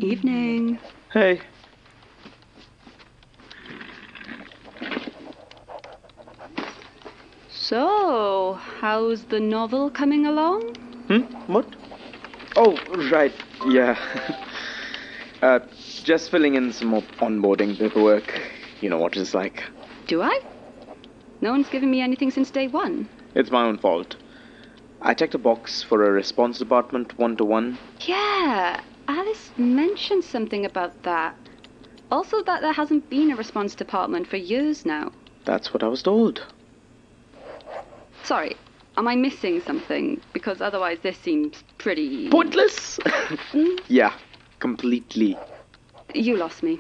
Evening. Hey. So, how's the novel coming along? What? Oh, right, yeah. Just filling in some more onboarding paperwork. You know what it's like. Do I? No one's given me anything since day one. It's my own fault. I checked a box for a response department 1-to-1. Yeah, Alice mentioned something about that. Also that there hasn't been a response department for years now. That's what I was told. Sorry, am I missing something? Because otherwise this seems pretty... Pointless? Yeah, completely. You lost me.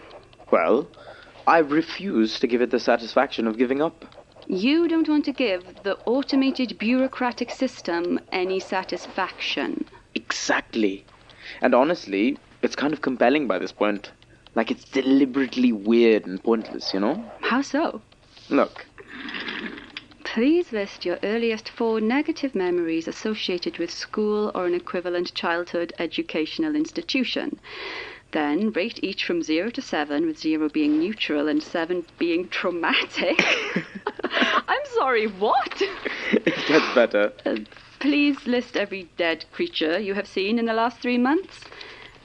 Well, I refuse to give it the satisfaction of giving up. You don't want to give the automated bureaucratic system any satisfaction. Exactly. And honestly, it's kind of compelling by this point. Like it's deliberately weird and pointless, you know? How so? Look. Please list your earliest 4 negative memories associated with school or an equivalent childhood educational institution. Then rate each from 0 to 7, with 0 being neutral and 7 being traumatic. I'm sorry, what? It gets better. Please list every dead creature you have seen in the last 3 months.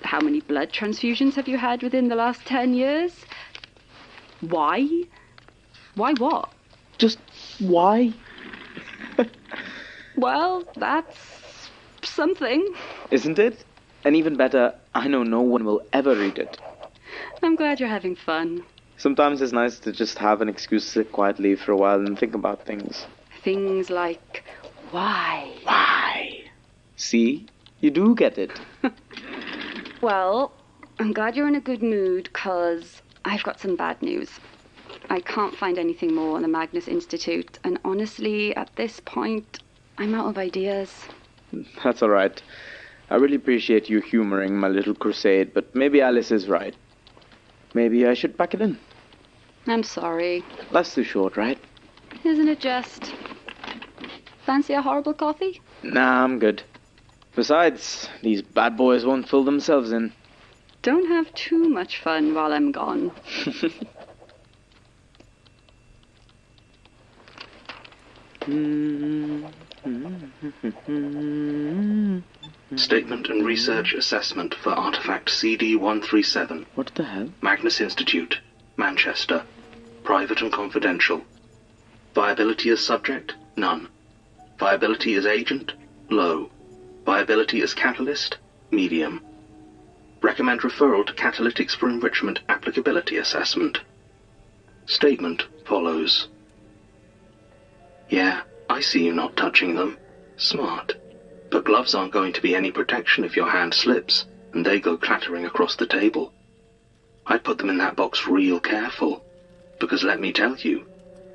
How many blood transfusions have you had within the last 10 years? Why? Why what? Just why? Well, that's something. Isn't it? And even better, I know no one will ever read it. I'm glad you're having fun. Sometimes it's nice to just have an excuse to sit quietly for a while and think about things. Things like, why? Why? See? You do get it. Well, I'm glad you're in a good mood, 'cause I've got some bad news. I can't find anything more on the Magnus Institute, and honestly, at this point, I'm out of ideas. That's all right. I really appreciate you humoring my little crusade, but maybe Alice is right. Maybe I should pack it in. I'm sorry. Life's too short, right? Isn't it just? Fancy a horrible coffee? Nah, I'm good. Besides, these bad boys won't fill themselves in. Don't have too much fun while I'm gone. Statement and Research Assessment for Artifact CD-137. What the hell? Magnus Institute, Manchester. Private and confidential. Viability as subject? None. Viability as agent? Low. Viability as catalyst? Medium. Recommend referral to Catalytics for Enrichment Applicability Assessment. Statement follows. Yeah, I see you not touching them. Smart. But gloves aren't going to be any protection if your hand slips, and they go clattering across the table. I'd put them in that box real careful, because let me tell you,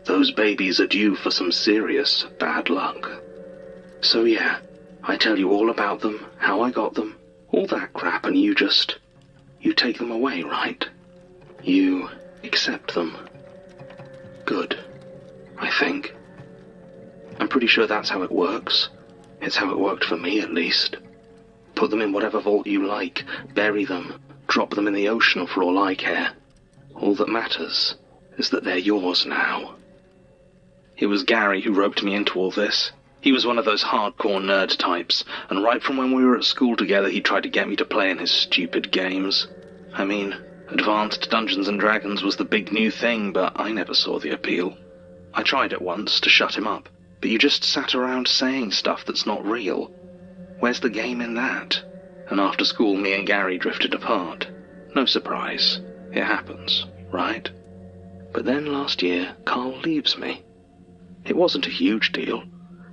those babies are due for some serious bad luck. So yeah, I tell you all about them, how I got them, all that crap, and you take them away, right? You accept them. Good, I think. I'm pretty sure that's how it works. It's how it worked for me, at least. Put them in whatever vault you like, bury them, drop them in the ocean for all I care. All that matters is that they're yours now. It was Gary who roped me into all this. He was one of those hardcore nerd types, and right from when we were at school together he tried to get me to play in his stupid games. I mean, Advanced Dungeons and Dragons was the big new thing, but I never saw the appeal. I tried it once to shut him up, but you just sat around saying stuff that's not real. Where's the game in that? And after school, me and Gary drifted apart. No surprise. It happens, right? But then last year, Carl leaves me. It wasn't a huge deal.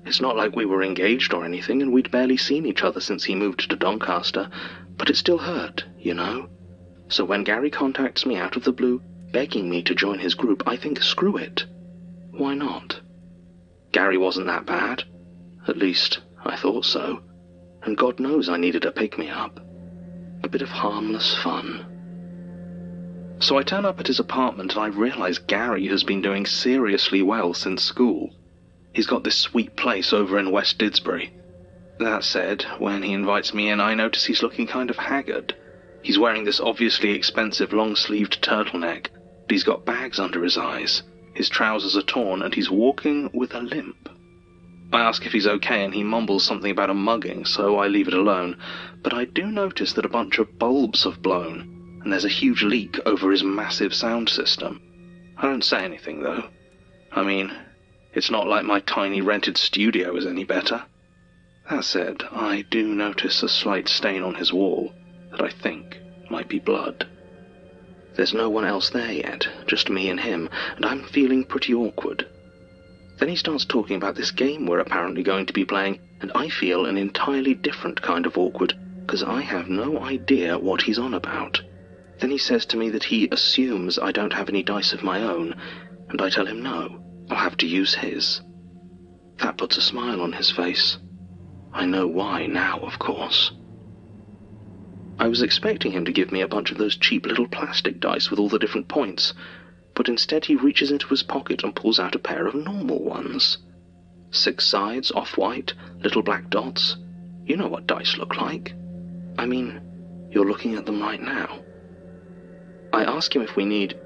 It's not like we were engaged or anything, and we'd barely seen each other since he moved to Doncaster, but it still hurt, you know? So when Gary contacts me out of the blue, begging me to join his group, I think screw it. Why not? Gary wasn't that bad. At least, I thought so. And God knows I needed a pick-me-up. A bit of harmless fun. So I turn up at his apartment and I realize Gary has been doing seriously well since school. He's got this sweet place over in West Didsbury. That said, when he invites me in, I notice he's looking kind of haggard. He's wearing this obviously expensive long-sleeved turtleneck, but he's got bags under his eyes. His trousers are torn, and he's walking with a limp. I ask if he's okay, and he mumbles something about a mugging, so I leave it alone. But I do notice that a bunch of bulbs have blown, and there's a huge leak over his massive sound system. I don't say anything, though. I mean, it's not like my tiny rented studio is any better. That said, I do notice a slight stain on his wall that I think might be blood. There's no one else there yet, just me and him, and I'm feeling pretty awkward. Then he starts talking about this game we're apparently going to be playing, and I feel an entirely different kind of awkward, because I have no idea what he's on about. Then he says to me that he assumes I don't have any dice of my own, and I tell him no, I'll have to use his. That puts a smile on his face. I know why now, of course. I was expecting him to give me a bunch of those cheap little plastic dice with all the different points, but instead he reaches into his pocket and pulls out a pair of normal ones. 6 sides, off-white, little black dots. You know what dice look like. I mean, you're looking at them right now. I ask him if we need,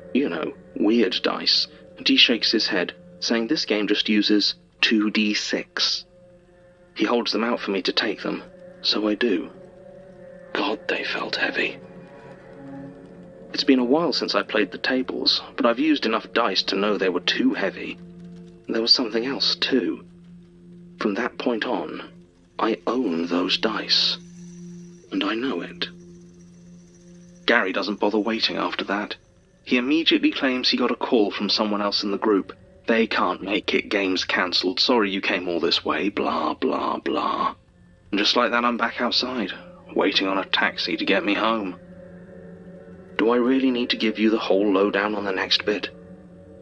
weird dice, and he shakes his head, saying this game just uses 2d6. He holds them out for me to take them, so I do. God, they felt heavy. It's been a while since I played the tables, but I've used enough dice to know they were too heavy. There was something else, too. From that point on, I own those dice. And I know it. Gary doesn't bother waiting after that. He immediately claims he got a call from someone else in the group. They can't make it, game's cancelled, sorry you came all this way, blah, blah, blah. And just like that I'm back outside, waiting on a taxi to get me home. Do I really need to give you the whole lowdown on the next bit?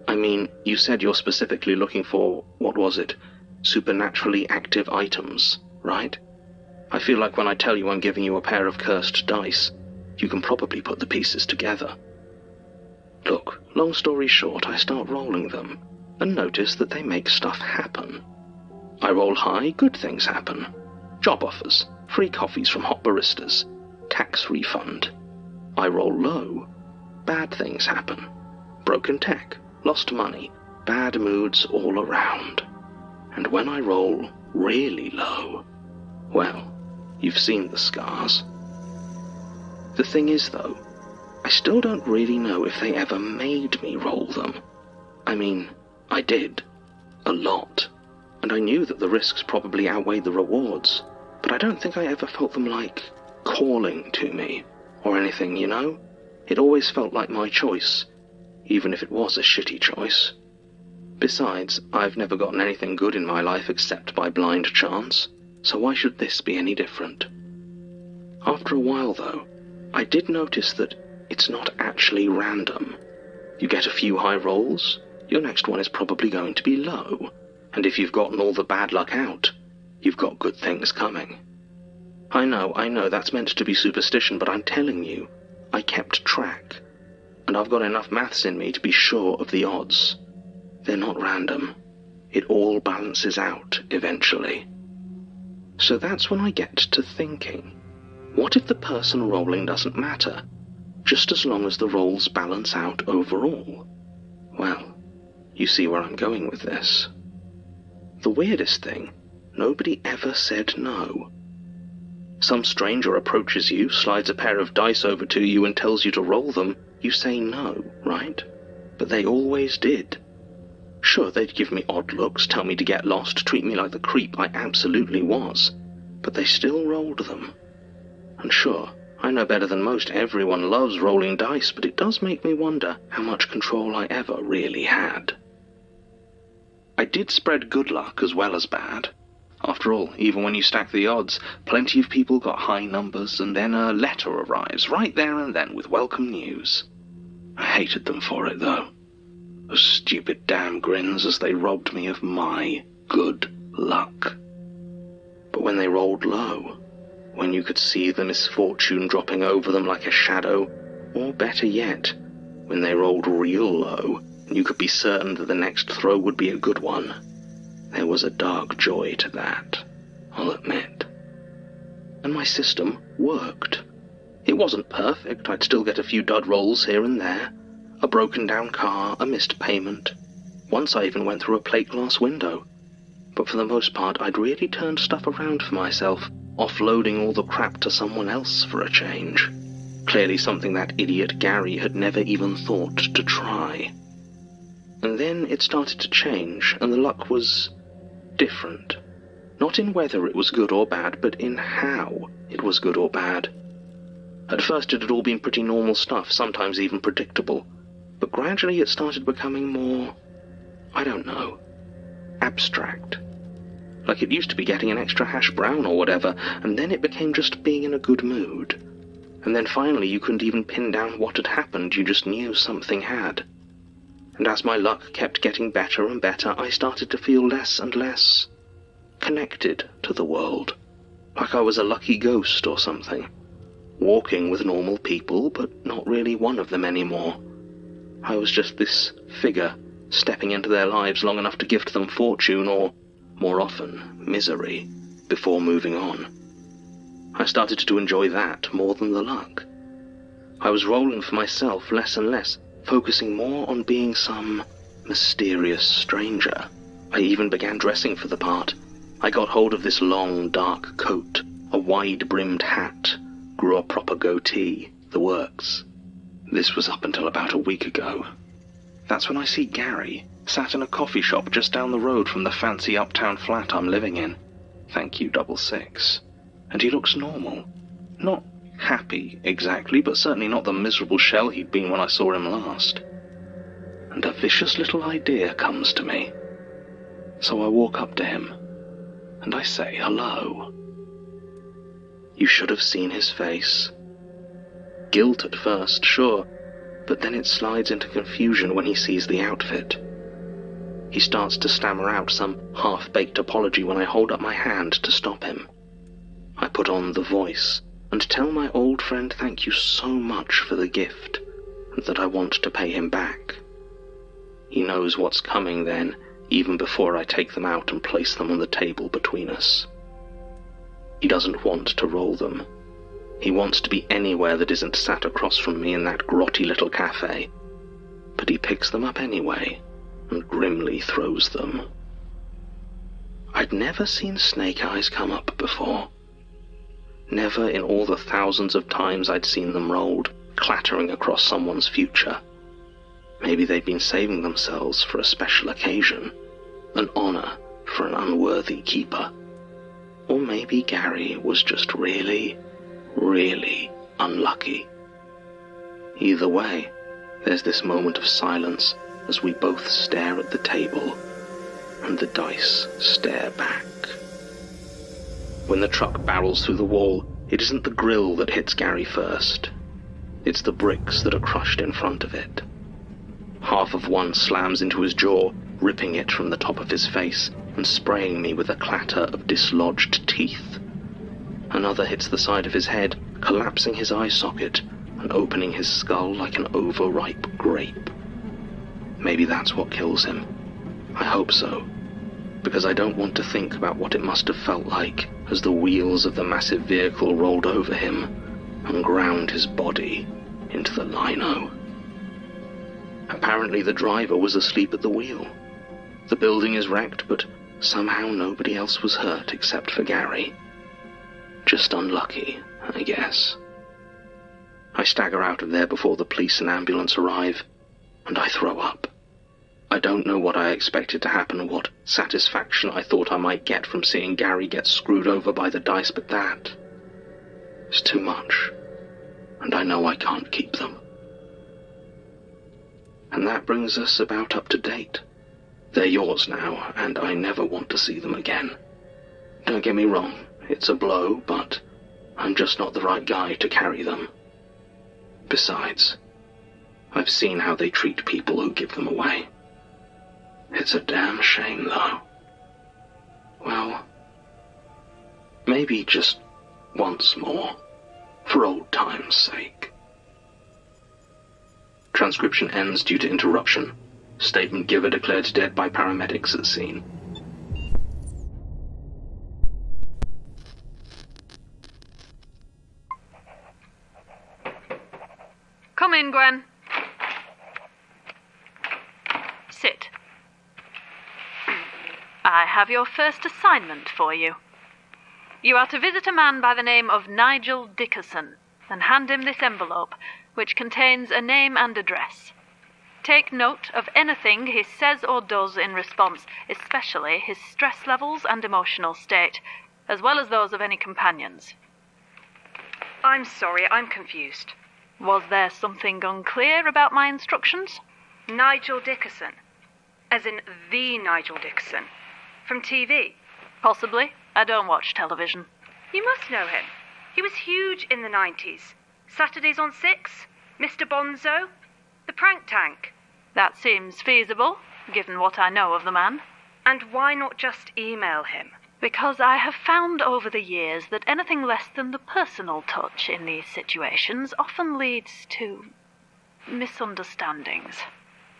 I mean, you said you're specifically looking for, what was it, supernaturally active items, right? I feel like when I tell you I'm giving you a pair of cursed dice, you can probably put the pieces together. Look, long story short, I start rolling them, and notice that they make stuff happen. I roll high, good things happen. Job offers, free coffees from hot baristas, tax refund. I roll low, bad things happen. Broken tech, lost money, bad moods all around. And when I roll really low, well, you've seen the scars. The thing is, though, I still don't really know if they ever made me roll them. I mean, I did. A lot. And I knew that the risks probably outweighed the rewards, but I don't think I ever felt them like calling to me, or anything, It always felt like my choice, even if it was a shitty choice. Besides, I've never gotten anything good in my life except by blind chance, so why should this be any different? After a while, though, I did notice that it's not actually random. You get a few high rolls, your next one is probably going to be low, and if you've gotten all the bad luck out, you've got good things coming. I know, that's meant to be superstition, but I'm telling you, I kept track, and I've got enough maths in me to be sure of the odds. They're not random. It all balances out, eventually. So that's when I get to thinking, what if the person rolling doesn't matter, just as long as the rolls balance out overall? Well, you see where I'm going with this. The weirdest thing, nobody ever said no. Some stranger approaches you, slides a pair of dice over to you and tells you to roll them, you say no, right? But they always did. Sure, they'd give me odd looks, tell me to get lost, treat me like the creep I absolutely was, but they still rolled them. And sure, I know better than most everyone loves rolling dice, but it does make me wonder how much control I ever really had. I did spread good luck as well as bad. After all, even when you stack the odds, plenty of people got high numbers, and then a letter arrives right there and then with welcome news. I hated them for it, though. Those stupid damn grins as they robbed me of my good luck. But when they rolled low, when you could see the misfortune dropping over them like a shadow, or better yet, when they rolled real low, and you could be certain that the next throw would be a good one, there was a dark joy to that, I'll admit. and my system worked. It wasn't perfect. I'd still get a few dud rolls here and there. A broken down car, a missed payment. Once I even went through a plate glass window. But for the most part, I'd really turned stuff around for myself, offloading all the crap to someone else for a change. Clearly something that idiot Gary had never even thought to try. And then it started to change, and the luck was different. Not in whether it was good or bad, but in how it was good or bad. At first it had all been pretty normal stuff, sometimes even predictable. But gradually it started becoming more, I don't know, abstract. Like it used to be getting an extra hash brown or whatever, and then it became just being in a good mood. And then finally you couldn't even pin down what had happened, you just knew something had. And as my luck kept getting better and better, I started to feel less and less connected to the world. Like I was a lucky ghost or something. Walking with normal people, but not really one of them anymore. I was just this figure, stepping into their lives long enough to gift them fortune or, more often, misery, before moving on. I started to enjoy that more than the luck. I was rolling for myself less and less, focusing more on being some mysterious stranger. I even began dressing for the part. I got hold of this long, dark coat, a wide-brimmed hat, grew a proper goatee, the works. This was up until about a week ago. That's when I see Gary, sat in a coffee shop just down the road from the fancy uptown flat I'm living in. Thank you, 66. And he looks normal. Not happy, exactly, but certainly not the miserable shell he'd been when I saw him last. And a vicious little idea comes to me. So I walk up to him, and I say hello. You should have seen his face. Guilt at first, sure, but then it slides into confusion when he sees the outfit. He starts to stammer out some half-baked apology when I hold up my hand to stop him. I put on the voice and tell my old friend thank you so much for the gift, and that I want to pay him back. He knows what's coming then, even before I take them out and place them on the table between us. He doesn't want to roll them. He wants to be anywhere that isn't sat across from me in that grotty little cafe. But he picks them up anyway, and grimly throws them. I'd never seen snake eyes come up before. Never in all the thousands of times I'd seen them rolled, clattering across someone's future. Maybe they'd been saving themselves for a special occasion, an honor for an unworthy keeper. Or maybe Gary was just really, really unlucky. Either way, there's this moment of silence as we both stare at the table, and the dice stare back. When the truck barrels through the wall, it isn't the grill that hits Gary first. It's the bricks that are crushed in front of it. Half of one slams into his jaw, ripping it from the top of his face and spraying me with a clatter of dislodged teeth. Another hits the side of his head, collapsing his eye socket and opening his skull like an overripe grape. Maybe that's what kills him. I hope so, because I don't want to think about what it must have felt like as the wheels of the massive vehicle rolled over him and ground his body into the lino. Apparently the driver was asleep at the wheel. The building is wrecked, but somehow nobody else was hurt except for Gary. Just unlucky, I guess. I stagger out of there before the police and ambulance arrive, and I throw up. I don't know what I expected to happen or what satisfaction I thought I might get from seeing Gary get screwed over by the dice, but that is too much, and I know I can't keep them. And that brings us about up to date. They're yours now, and I never want to see them again. Don't get me wrong, it's a blow, but I'm just not the right guy to carry them. Besides, I've seen how they treat people who give them away. It's a damn shame, though. Well, maybe just once more, for old time's sake. Transcription ends due to interruption. Statement giver declared dead by paramedics at scene. in, Gwen. Sit. I have your first assignment for you. You are to visit a man by the name of Nigel Dickerson and hand him this envelope, which contains a name and address. Take note of anything he says or does in response, especially his stress levels and emotional state, as well as those of any companions. I'm sorry, I'm confused. Was there something unclear about my instructions? Nigel Dickerson. As in the Nigel Dickerson. From TV. Possibly. I don't watch television. You must know him. He was huge in the 90s. Saturdays on 6, Mr. Bonzo, The Prank Tank. That seems feasible, given what I know of the man. And why not just email him? Because I have found over the years that anything less than the personal touch in these situations often leads to misunderstandings.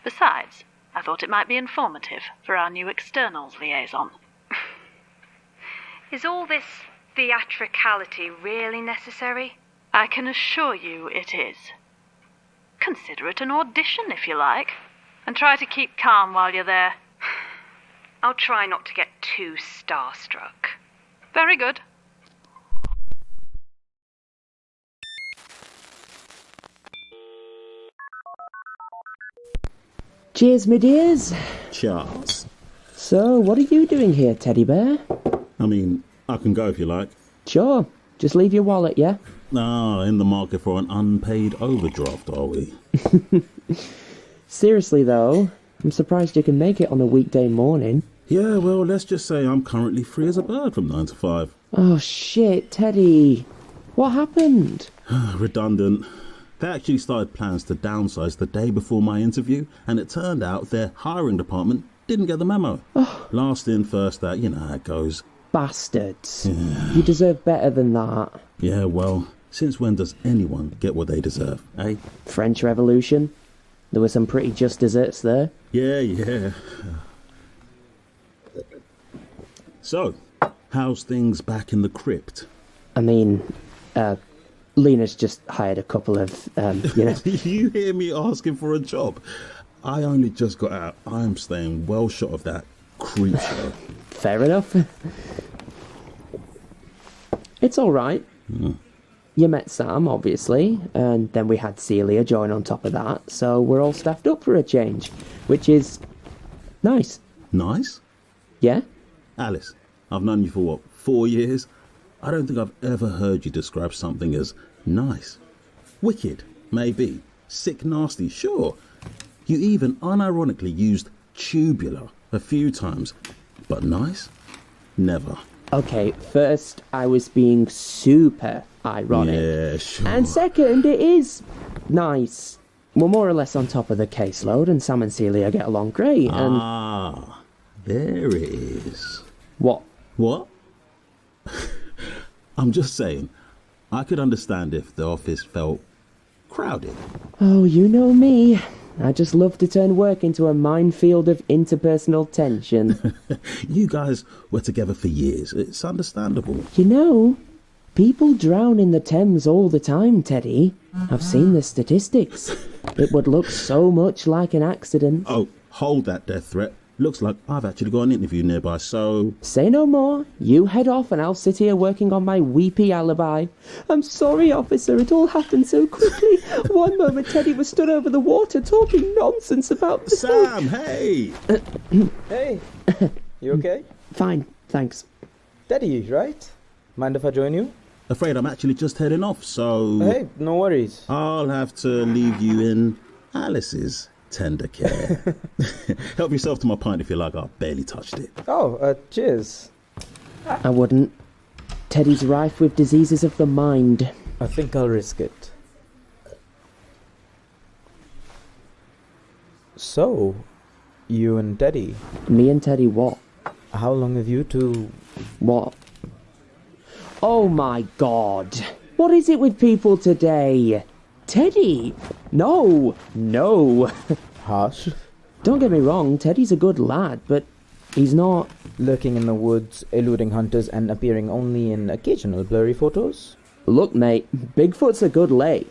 Besides, I thought it might be informative for our new externals liaison. Is all this theatricality really necessary? I can assure you it is. Consider it an audition if you like, and try to keep calm while you're there. I'll try not to get too starstruck. Very good. Cheers, my dears. Charles. So, what are you doing here, teddy bear? I mean, I can go if you like. Sure. Just leave your wallet, yeah? Ah, in the market for an unpaid overdraft, are we? Seriously, though, I'm surprised you can make it on a weekday morning. Yeah, well, let's just say I'm currently free as a bird from 9 to 5. Oh, shit, Teddy. What happened? Redundant. They actually started plans to downsize the day before my interview, and it turned out their hiring department didn't get the memo. Last in, first out, you know how it goes. Bastards. Yeah. You deserve better than that. Yeah, well, since when does anyone get what they deserve, eh? French Revolution. There were some pretty just desserts there. Yeah. So, how's things back in the crypt? I mean, Lena's just hired a couple of, You hear me asking for a job? I only just got out. I'm staying well short of that creep show. Fair enough. It's all right. You met Sam, obviously, and then we had Celia join on top of that, so we're all staffed up for a change, which is nice. Nice? Yeah? Alice, I've known you for, 4 years? I don't think I've ever heard you describe something as nice. Wicked, maybe. Sick nasty, sure. You even unironically used tubular a few times. But nice? Never. Okay, first, I was being super ironic. Yeah, sure. And second, it is nice. We're more or less on top of the caseload, and Sam and Celia get along great, and... Ah, there it is. What? What? I'm just saying, I could understand if the office felt crowded. Oh, you know me. I just love to turn work into a minefield of interpersonal tension. You guys were together for years. It's understandable. You know, people drown in the Thames all the time, Teddy. I've seen the statistics. It would look so much like an accident. Oh, hold that death threat. Looks like I've actually got an interview nearby, so... Say no more. You head off and I'll sit here working on my weepy alibi. I'm sorry, officer, it all happened so quickly. One moment Teddy was stood over the water talking nonsense about... the Sam, hey! Hey, you okay? Fine, thanks. Teddy, right? Mind if I join you? Afraid I'm actually just heading off, so... Hey, no worries. I'll have to leave you in Alice's tender care. Help yourself to my pint if you like. I barely touched it. Oh, cheers. I wouldn't. Teddy's rife with diseases of the mind. I think I'll risk it. So, you and Teddy. Me and Teddy what? How long have you two... What? Oh my god. What is it with people today? Teddy! No! Harsh? Don't get me wrong, Teddy's a good lad, but he's not... Lurking in the woods, eluding hunters, and appearing only in occasional blurry photos? Look, mate, Bigfoot's a good lay.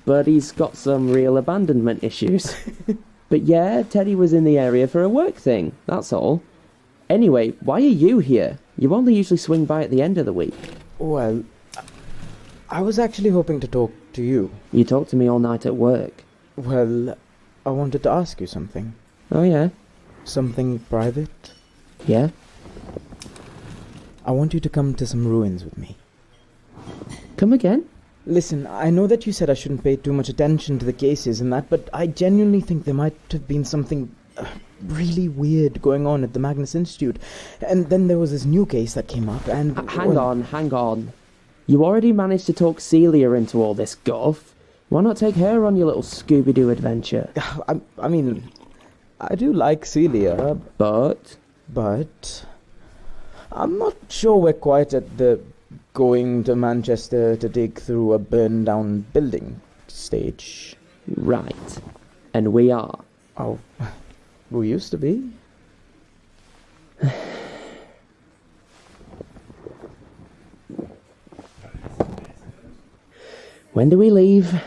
but he's got some real abandonment issues. But yeah, Teddy was in the area for a work thing, that's all. Anyway, why are you here? You only usually swing by at the end of the week. Well, I was actually hoping to talk to you. You talked to me all night at work. Well, I wanted to ask you something. Oh yeah? Something private? Yeah? I want you to come to some ruins with me. Come again? Listen, I know that you said I shouldn't pay too much attention to the cases and that, but I genuinely think there might have been something really weird going on at the Magnus Institute. And then there was this new case that came up and... Hang on. You already managed to talk Celia into all this guff. Why not take her on your little Scooby-Doo adventure? I mean, I do like Celia, But I'm not sure we're quite at the going to Manchester to dig through a burned-down building stage. Right. And we are. Oh, we used to be. When do we leave?